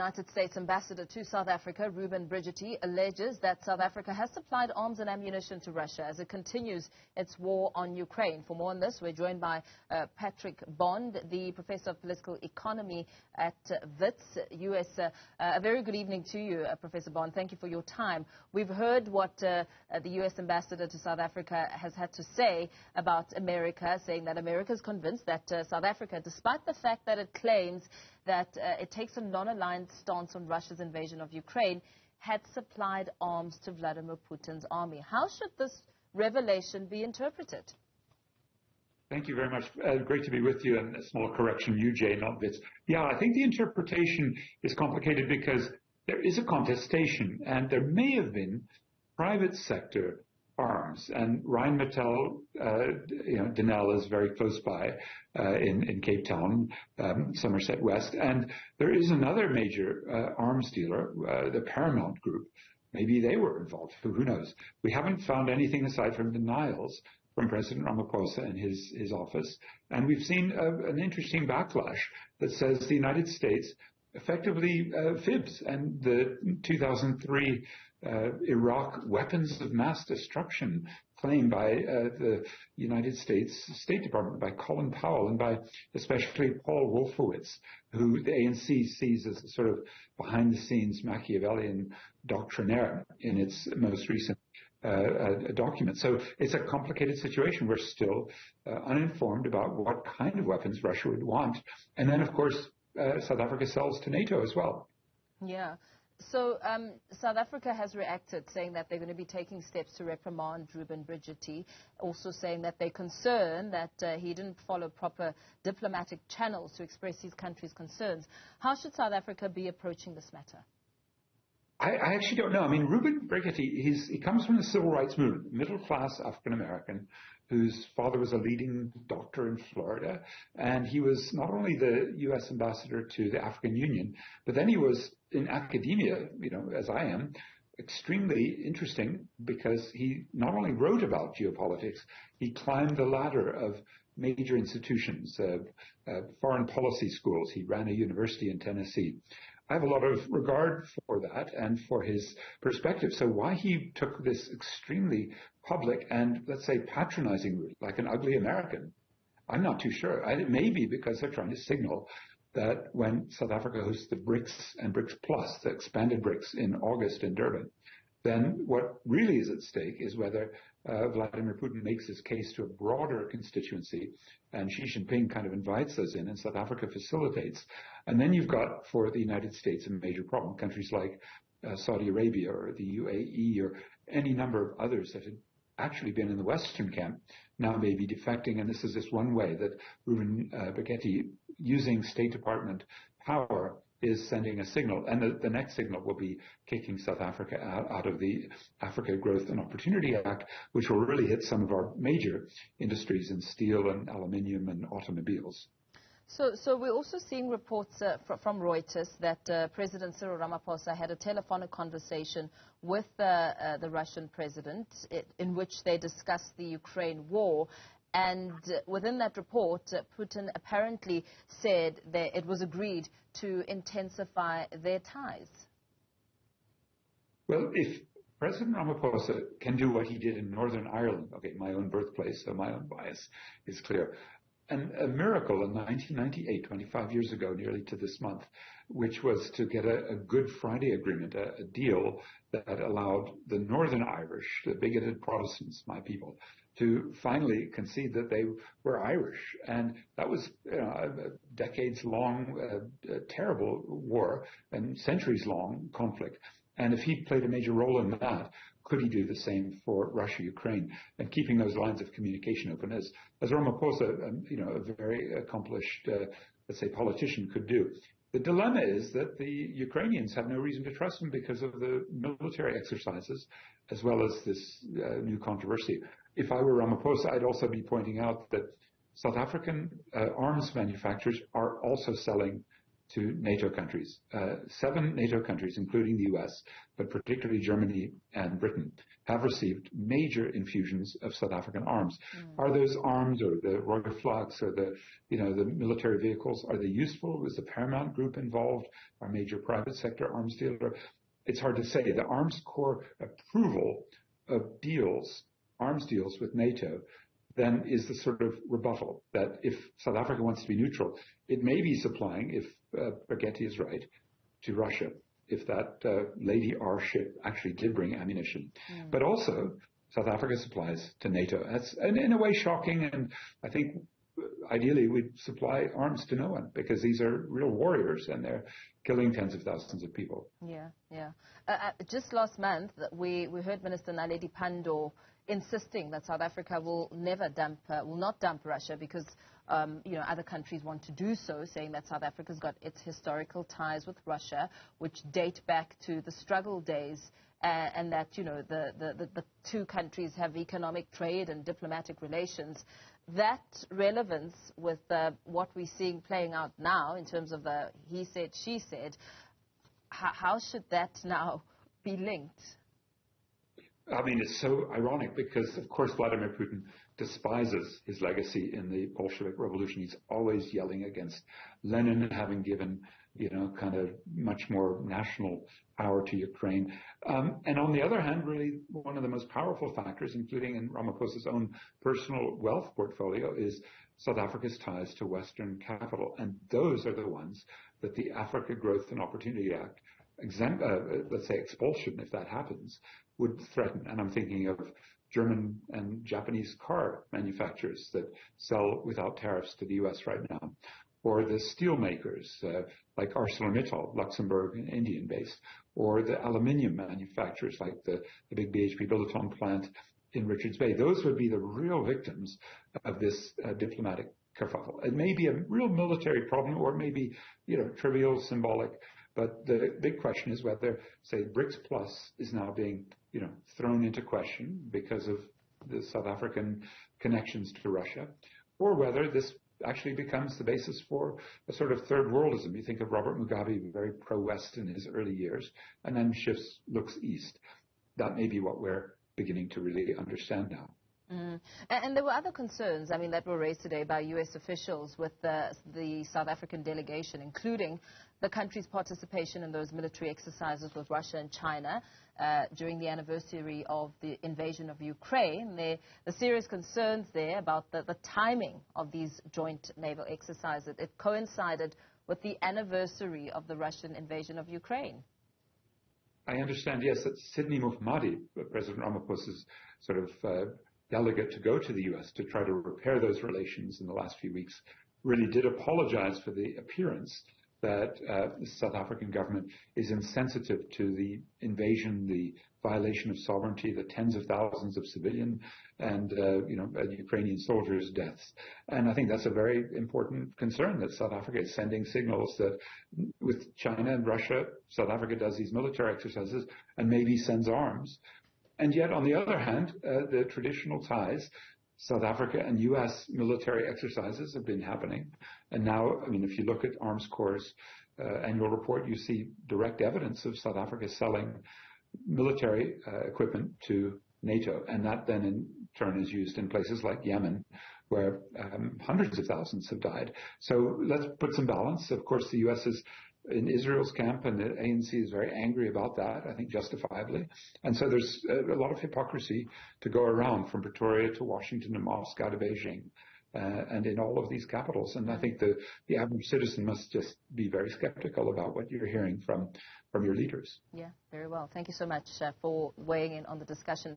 United States ambassador to South Africa, Reuben E, alleges that South Africa has supplied arms and ammunition to Russia as it continues its war on Ukraine. For more on this, we're joined by Patrick Bond, the professor of political economy at Wits, US. A very good evening to you, Professor Bond. Thank you for your time. We've heard what the US ambassador to South Africa has had to say about America, saying that America is convinced that South Africa, despite the fact that it claims that it takes a non-aligned stance on Russia's invasion of Ukraine, had supplied arms to Vladimir Putin's army. How should this revelation be interpreted? Thank you very much. Great to be with you. And a small correction, UJ, not Wits. Yeah, I think the interpretation is complicated because there is a contestation, and there may have been private sector arms. And Rheinmetall, Denel is very close by in Cape Town, Somerset West. And there is another major arms dealer, the Paramount Group. Maybe they were involved. Who knows? We haven't found anything aside from denials from President Ramaphosa and his office. And we've seen an interesting backlash that says the United States effectively fibs, and the 2003 Iraq weapons of mass destruction claim by the United States State Department, by Colin Powell, and by especially Paul Wolfowitz, who the ANC sees as sort of behind-the-scenes Machiavellian doctrinaire in its most recent document. So it's a complicated situation. We're still uninformed about what kind of weapons Russia would want. And then, of course, South Africa sells to NATO as well. Yeah. So South Africa has reacted, saying that they're going to be taking steps to reprimand Reuben E, also saying that they're concerned that he didn't follow proper diplomatic channels to express his country's concerns. How should South Africa be approaching this matter? I actually don't know. I mean, Reuben E, he comes from the civil rights movement, middle-class African-American, whose father was a leading doctor in Florida. And he was not only the U.S. ambassador to the African Union, but then he was in academia, as I am, extremely interesting because he not only wrote about geopolitics, he climbed the ladder of major institutions, foreign policy schools. He ran a university in Tennessee. I have a lot of regard for that and for his perspective. So why he took this extremely public and, let's say, patronizing route, like an ugly American, I'm not too sure. It may be because they're trying to signal that when South Africa hosts the BRICS and BRICS Plus, the expanded BRICS in August in Durban, then what really is at stake is whether Vladimir Putin makes his case to a broader constituency, and Xi Jinping kind of invites us in, and South Africa facilitates. And then you've got, for the United States, a major problem. Countries like Saudi Arabia or the UAE or any number of others that had actually been in the Western camp now may be defecting. And this is just one way that Reuben E, using State Department power, is sending a signal. And the next signal will be kicking South Africa out of the Africa Growth and Opportunity Act, which will really hit some of our major industries in steel and aluminium and automobiles. So we're also seeing reports from Reuters that President Cyril Ramaphosa had a telephonic conversation with the Russian president in which they discussed the Ukraine war. And within that report, Putin apparently said that it was agreed to intensify their ties. Well, if President Ramaphosa can do what he did in Northern Ireland, okay, my own birthplace, so my own bias is clear, and a miracle in 1998, 25 years ago, nearly to this month, which was to get a Good Friday agreement, a deal that allowed the Northern Irish, the bigoted Protestants, my people, to finally concede that they were Irish. And that was a decades-long, terrible war and centuries-long conflict. And if he played a major role in that, could he do the same for Russia, Ukraine, and keeping those lines of communication open, as Ramaphosa, a very accomplished, let's say, politician could do. The dilemma is that the Ukrainians have no reason to trust him because of the military exercises, as well as this new controversy. If I were Ramaphosa, I'd also be pointing out that South African arms manufacturers are also selling to NATO countries. 7 NATO countries, including the US, but particularly Germany and Britain, have received major infusions of South African arms. Are those arms or the Royal Flags or the military vehicles, are they useful? Was the Paramount Group involved? Are major private sector arms dealer? It's hard to say. The Arms Corps approval of arms deals with NATO, then is the sort of rebuttal that if South Africa wants to be neutral, it may be supplying, if Brigety is right, to Russia, if that Lady R ship actually did bring ammunition. But also, South Africa supplies to NATO. That's in a way shocking, and I think ideally we'd supply arms to no one, because these are real warriors and they're killing tens of thousands of people. Just last month, we heard Minister Naledi Pandor insisting that South Africa will not dump Russia because other countries want to do so, saying that South Africa's got its historical ties with Russia, which date back to the struggle days, and that the two countries have economic, trade and diplomatic relations. That relevance with what we're seeing playing out now in terms of the he said, she said, how should that now be linked? I mean, it's so ironic because, of course, Vladimir Putin despises his legacy in the Bolshevik Revolution. He's always yelling against Lenin having given, kind of much more national power to Ukraine. And on the other hand, really one of the most powerful factors, including in Ramaphosa's own personal wealth portfolio, is South Africa's ties to Western capital. And those are the ones that the Africa Growth and Opportunity Act, let's say expulsion, if that happens, would threaten. And I'm thinking of German and Japanese car manufacturers that sell without tariffs to the U.S. right now, or the steel makers like ArcelorMittal, Luxembourg and Indian based, or the aluminium manufacturers like the big BHP Billiton plant in Richards Bay. Those would be the real victims of this diplomatic kerfuffle. It may be a real military problem, or maybe trivial, symbolic. But the big question is whether, say, BRICS Plus is now being, thrown into question because of the South African connections to Russia, or whether this actually becomes the basis for a sort of third worldism. You think of Robert Mugabe, very pro-West in his early years, and then looks east. That may be what we're beginning to really understand now. And there were other concerns, that were raised today by U.S. officials with the South African delegation, including the country's participation in those military exercises with Russia and China during the anniversary of the invasion of Ukraine. The serious concerns there about the timing of these joint naval exercises. It coincided with the anniversary of the Russian invasion of Ukraine. I understand, yes, that Sidney Mufmadi, President Ramaphosa's sort of delegate to go to the U.S. to try to repair those relations in the last few weeks, really did apologize for the appearance that the South African government is insensitive to the invasion, the violation of sovereignty, the tens of thousands of civilian and Ukrainian soldiers' deaths. And I think that's a very important concern, that South Africa is sending signals that with China and Russia, South Africa does these military exercises and maybe sends arms. And yet, on the other hand, the traditional ties, South Africa and U.S. military exercises have been happening. And now, if you look at Arms Corps' annual report, you see direct evidence of South Africa selling military equipment to NATO. And that then in turn is used in places like Yemen, where hundreds of thousands have died. So let's put some balance. Of course, the U.S. is in Israel's camp, and the ANC is very angry about that, I think justifiably. And so there's a lot of hypocrisy to go around from Pretoria to Washington to Moscow to Beijing, and in all of these capitals. And I think the average citizen must just be very skeptical about what you're hearing from your leaders. Yeah, very well. Thank you so much for weighing in on the discussion.